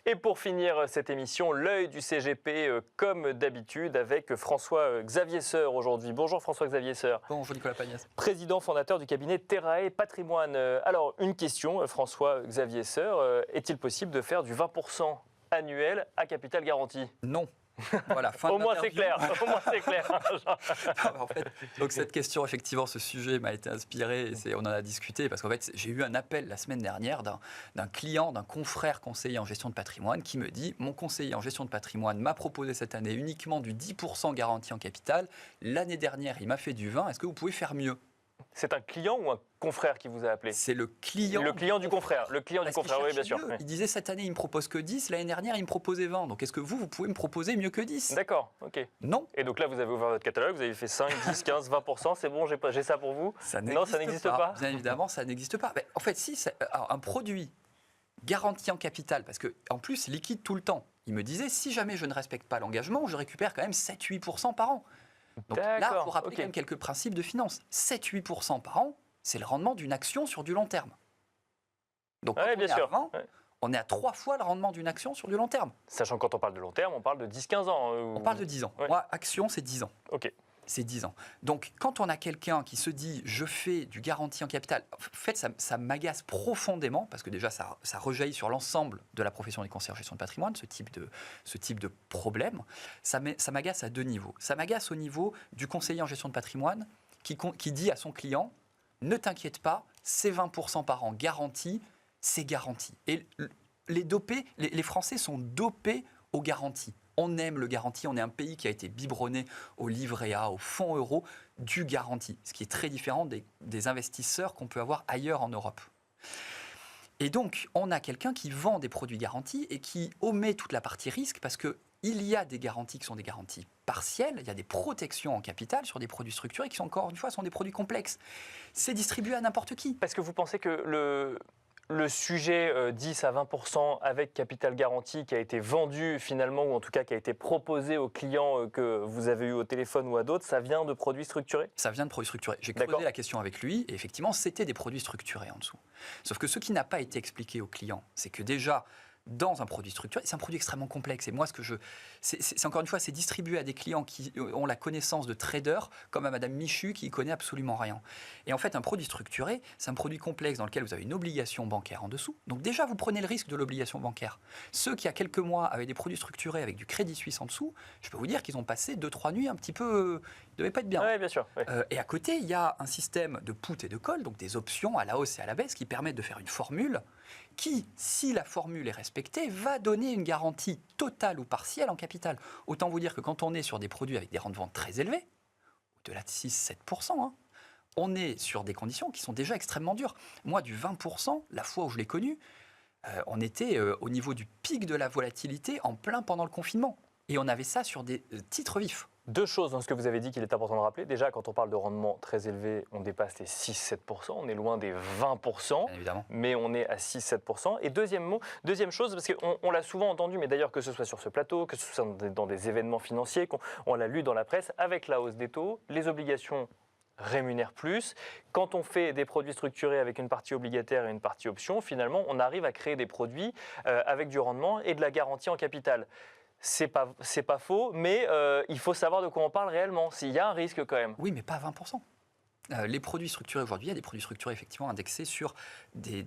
Et pour finir cette émission, l'œil du CGP, comme d'habitude, avec François-Xavier Seur aujourd'hui. Bonjour François-Xavier Seur. Bonjour Nicolas Pagnès. Président fondateur du cabinet Terrae Patrimoine. Alors, une question, François-Xavier Seur. Est-il possible de faire du 20% annuel à capital garanti ? Non. Voilà, fin Au de moins c'est clair, au moins c'est clair. En fait, donc cette question, effectivement, ce sujet m'a été inspiré et on en a discuté parce qu'en fait, j'ai eu un appel la semaine dernière d'un client, d'un confrère conseiller en gestion de patrimoine qui me dit « Mon conseiller en gestion de patrimoine m'a proposé cette année uniquement du 10% garanti en capital. L'année dernière, il m'a fait du 20. Est-ce que vous pouvez faire mieux ?» C'est un client ou un confrère qui vous a appelé ? C'est le client. Le client du confrère. Le client du confrère, oui, bien sûr. Oui. Il disait cette année, il me propose que 10, l'année dernière, il me proposait 20. Donc est-ce que vous pouvez me proposer mieux que 10 ? D'accord, ok. Non. Et donc là, vous avez ouvert votre catalogue, vous avez fait 5, 10, 15, 20%, c'est bon, j'ai ça pour vous ? Non, ça n'existe pas. Bien évidemment, ça n'existe pas. Mais en fait, si, un produit garanti en capital, parce qu'en plus, liquide tout le temps. Il me disait, si jamais je ne respecte pas l'engagement, je récupère quand même 7-8% par an. Donc là, il faut rappeler quand même quelques principes de finance. 7-8% par an, c'est le rendement d'une action sur du long terme. Donc, on est à 3 fois le rendement d'une action sur du long terme. Sachant que quand on parle de long terme, on parle de 10-15 ans. On parle de 10 ans. Ouais. Moi, action, c'est 10 ans. Ok. C'est 10 ans. Donc, quand on a quelqu'un qui se dit « je fais du garanti en capital », en fait, ça m'agace profondément, parce que déjà, ça rejaillit sur l'ensemble de la profession des conseillers en gestion de patrimoine, ce type de problème. Ça m'agace à 2 niveaux. Ça m'agace au niveau du conseiller en gestion de patrimoine qui dit à son client « ne t'inquiète pas, c'est 20% par an garanti, c'est garanti ». Et les Français sont dopés aux garanties. On aime le garanti, on est un pays qui a été biberonné au livret A, au fonds euro, du garanti, ce qui est très différent des investisseurs qu'on peut avoir ailleurs en Europe. Et donc, on a quelqu'un qui vend des produits garantis et qui omet toute la partie risque parce qu'il y a des garanties qui sont des garanties partielles, il y a des protections en capital sur des produits structurés qui sont encore une fois sont des produits complexes. C'est distribué à n'importe qui. Parce que vous pensez que le sujet 10 à 20% avec capital garanti qui a été vendu finalement, ou en tout cas qui a été proposé aux clients que vous avez eu au téléphone ou à d'autres, ça vient de produits structurés ? Ça vient de produits structurés. J'ai creusé la question avec lui et effectivement, c'était des produits structurés en dessous. Sauf que ce qui n'a pas été expliqué aux clients, c'est que déjà, dans un produit structuré, c'est un produit extrêmement complexe. Et moi, c'est encore une fois, c'est distribué à des clients qui ont la connaissance de traders, comme à Madame Michu, qui ne connaît absolument rien. Et en fait, un produit structuré, c'est un produit complexe dans lequel vous avez une obligation bancaire en dessous. Donc déjà, vous prenez le risque de l'obligation bancaire. Ceux qui, il y a quelques mois, avaient des produits structurés avec du Crédit Suisse en dessous, je peux vous dire qu'ils ont passé 2-3 nuits un petit peu... Ils ne devaient pas être bien. Oui, bien sûr. Oui. Et à côté, il y a un système de put et de call, donc des options à la hausse et à la baisse, qui permettent de faire une formule qui, si la formule est respectée, va donner une garantie totale ou partielle en capital. Autant vous dire que quand on est sur des produits avec des rendements très élevés, au-delà de 6-7%, on est sur des conditions qui sont déjà extrêmement dures. Moi, du 20%, la fois où je l'ai connu, on était au niveau du pic de la volatilité en plein pendant le confinement. Et on avait ça sur des titres vifs. 2 choses dans ce que vous avez dit qu'il est important de rappeler. Déjà, quand on parle de rendement très élevé, on dépasse les 6-7%, on est loin des 20%, bien évidemment. Mais on est à 6-7%. Et deuxième chose, parce qu'on l'a souvent entendu, mais d'ailleurs que ce soit sur ce plateau, que ce soit dans des événements financiers, on l'a lu dans la presse, avec la hausse des taux, les obligations rémunèrent plus. Quand on fait des produits structurés avec une partie obligataire et une partie option, finalement, on arrive à créer des produits avec du rendement et de la garantie en capital. C'est pas faux, mais il faut savoir de quoi on parle réellement. S'il y a un risque quand même. Oui, mais pas à 20%. Les produits structurés aujourd'hui, il y a des produits structurés effectivement indexés sur des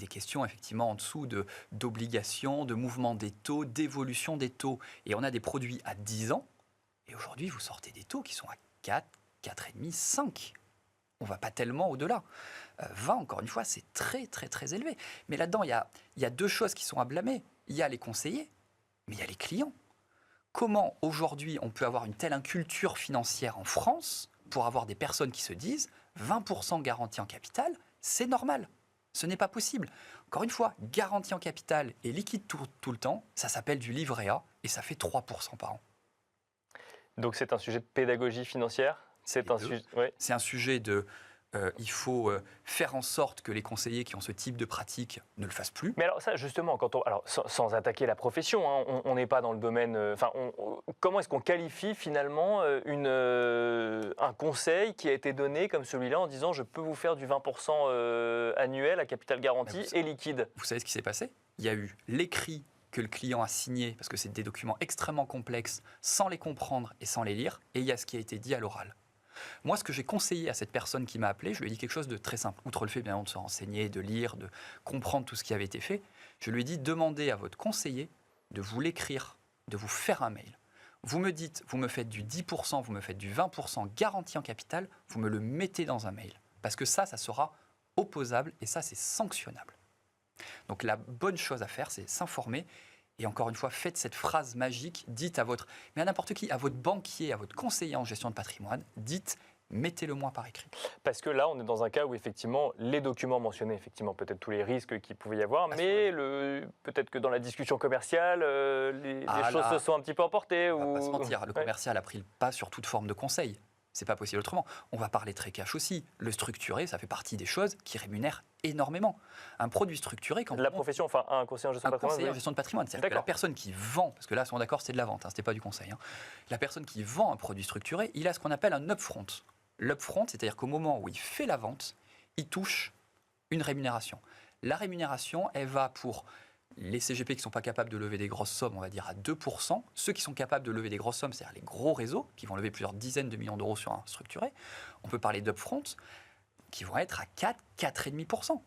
questions effectivement en dessous d'obligations, de mouvement des taux, d'évolution des taux. Et on a des produits à 10 ans. Et aujourd'hui, vous sortez des taux qui sont à 4, 4,5, 5. On ne va pas tellement au-delà. 20, encore une fois, c'est très, très, très élevé. Mais là-dedans, il y a 2 choses qui sont à blâmer. Il y a les conseillers, mais il y a les clients. Comment aujourd'hui on peut avoir une telle inculture financière en France pour avoir des personnes qui se disent 20% garantie en capital, c'est normal. Ce n'est pas possible. Encore une fois, garantie en capital et liquide tout le temps, ça s'appelle du livret A et ça fait 3% par an. Donc c'est un sujet de pédagogie financière ? C'est un sujet de... il faut faire en sorte que les conseillers qui ont ce type de pratique ne le fassent plus. Mais alors ça, justement, sans attaquer la profession, on n'est pas dans le domaine... comment est-ce qu'on qualifie finalement un conseil qui a été donné comme celui-là en disant « je peux vous faire du 20% annuel à capital garanti et liquide ». Vous savez ce qui s'est passé ? Il y a eu l'écrit que le client a signé, parce que c'est des documents extrêmement complexes, sans les comprendre et sans les lire, et il y a ce qui a été dit à l'oral. Moi, ce que j'ai conseillé à cette personne qui m'a appelé, je lui ai dit quelque chose de très simple. Outre le fait, bien évidemment, de se renseigner, de lire, de comprendre tout ce qui avait été fait, je lui ai dit, demandez à votre conseiller de vous l'écrire, de vous faire un mail. Vous me dites, vous me faites du 10%, vous me faites du 20% garantie en capital, vous me le mettez dans un mail. Parce que ça sera opposable et ça, c'est sanctionnable. Donc la bonne chose à faire, c'est s'informer. Et encore une fois, faites cette phrase magique, dites à mais à n'importe qui, à votre banquier, à votre conseiller en gestion de patrimoine, dites, mettez-le-moi par écrit. Parce que là, on est dans un cas où effectivement, les documents mentionnaient effectivement peut-être tous les risques qu'il pouvait y avoir, mais peut-être que dans la discussion commerciale, les choses se sont un petit peu emportées. On va pas se mentir, le commercial a pris le pas sur toute forme de conseil. C'est pas possible autrement. On va parler très cash aussi. Le structuré, ça fait partie des choses qui rémunèrent énormément. Un produit structuré, quand la profession, enfin un conseiller en gestion de patrimoine. Conseiller en gestion de patrimoine, c'est-à-dire que la personne qui vend, parce que là, on est d'accord, c'est de la vente, c'était pas du conseil. La personne qui vend un produit structuré, il a ce qu'on appelle un upfront. L'upfront, c'est-à-dire qu'au moment où il fait la vente, il touche une rémunération. La rémunération, elle va pour les CGP qui ne sont pas capables de lever des grosses sommes, on va dire à 2%. Ceux qui sont capables de lever des grosses sommes, c'est-à-dire les gros réseaux, qui vont lever plusieurs dizaines de millions d'euros sur un structuré, on peut parler d'upfront, qui vont être à 4, 4,5%.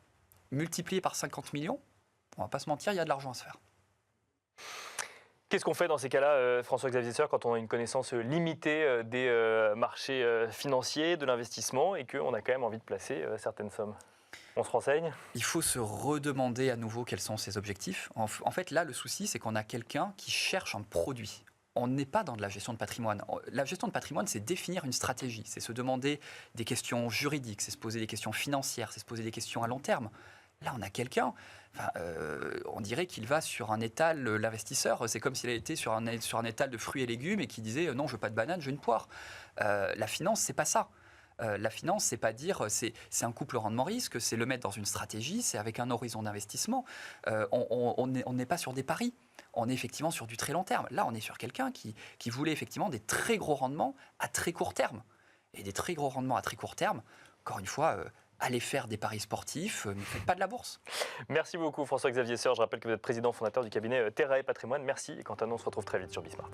Multiplié par 50 millions, on ne va pas se mentir, il y a de l'argent à se faire. Qu'est-ce qu'on fait dans ces cas-là, François-Xavier Sueur, quand on a une connaissance limitée des marchés financiers, de l'investissement, et qu'on a quand même envie de placer certaines sommes ? On se renseigne ? Il faut se redemander à nouveau quels sont ses objectifs. En fait, là, le souci, c'est qu'on a quelqu'un qui cherche un produit. On n'est pas dans de la gestion de patrimoine. La gestion de patrimoine, c'est définir une stratégie, c'est se demander des questions juridiques, c'est se poser des questions financières, c'est se poser des questions à long terme. Là, on a quelqu'un, on dirait qu'il va sur un étal, l'investisseur, c'est comme s'il était sur un étal de fruits et légumes et qui disait non, je veux pas de banane, je veux une poire. La finance, c'est pas ça. La finance, c'est pas dire c'est un couple rendement-risque, c'est le mettre dans une stratégie, c'est avec un horizon d'investissement. On n'est pas sur des paris, on est effectivement sur du très long terme. Là, on est sur quelqu'un qui voulait effectivement des très gros rendements à très court terme. Et des très gros rendements à très court terme, encore une fois, allez faire des paris sportifs, ne faites pas de la bourse. Merci beaucoup François-Xavier Sueur. Je rappelle que vous êtes président fondateur du cabinet Terrae Patrimoine. Merci et quant à nous, on se retrouve très vite sur Bismart.